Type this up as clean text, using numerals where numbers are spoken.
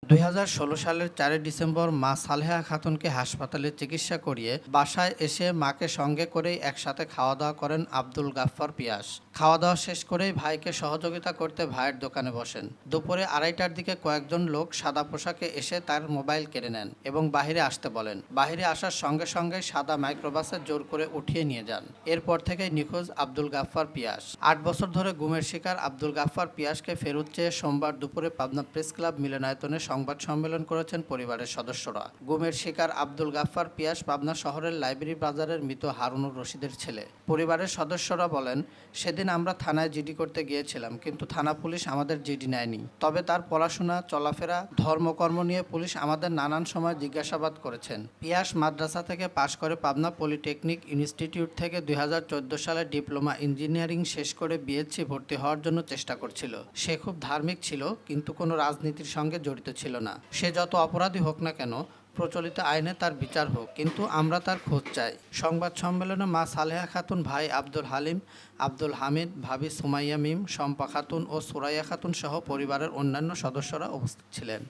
2016 সালের 4 ডিসেম্বর মা সালেহা খাতুনকে হাসপাতালে চিকিৎসা করিয়ে বাসায় এসে মাকে সঙ্গে করেই একসাথে খাওয়া দাওয়া করেন আব্দুল গাফফার পিয়াস। খাওয়া দাওয়া শেষ করেই ভাইকে সহযোগিতা করতে ভাইয়ের দোকানে বসেন। দুপুরে 2:30টার দিকে কয়েকজন লোক সাদা পোশাকে এসে তার মোবাইল কেড়ে নেন এবং বাহিরে আসতে বলেন। বাহিরে আসার সঙ্গে সঙ্গে সাদা মাইক্রোবাসে জোর করে উঠিয়ে নিয়ে যান। এরপর থেকেই নিখোঁজ আব্দুল গাফফার পিয়াস। 8 বছর ধরে গুমের শিকার আব্দুল গাফফার পিয়াসকে ফেরত চেয়ে সোমবার দুপুরে পাবনা প্রেস ক্লাব মিলনায়তনে সংবাদ সম্মেলন করেছেন পরিবারের সদস্যরা। গুমের শিকার আব্দুল গাফফার পিয়াস পাবনা শহরের লাইব্রেরি বাজারের মৃত হারুনুর রশিদের ছেলে। পরিবারের সদস্যরা বলেন, সেদিন আমরা থানায় জিডি করতে গিয়েছিলাম, কিন্তু থানা পুলিশ আমাদের জিডি নেয়নি। তবে তার পড়াশোনা, চলাফেরা, ধর্মকর্ম নিয়ে পুলিশ আমাদের নানান সময় জিজ্ঞাসাবাদ করেছেন। পিয়াস মাদ্রাসা থেকে পাশ করে পাবনা পলিটেকনিক ইনস্টিটিউট থেকে 2014 সালে ডিপ্লোমা ইঞ্জিনিয়ারিং শেষ করে বিএসসি ভর্তি হওয়ার জন্য চেষ্টা করছিল। সে খুব ধার্মিক ছিল, কিন্তু কোনো রাজনীতির সঙ্গে জড়িত ছিল না। সে যত অপরাধী হোক না কেন, প্রচলিত আইনে তার বিচার হোক, কিন্তু আমরা তার খোঁজ চাই। সংবাদ সম্মেলনে মা সালেহা খাতুন, ভাই আব্দুল হালিম, আব্দুল হামিদ, ভাবি সুমাইয়া মিম, শম্পা খাতুন ও সুরাইয়া খাতুন সহ পরিবারের অন্যান্য সদস্যরা উপস্থিত ছিলেন।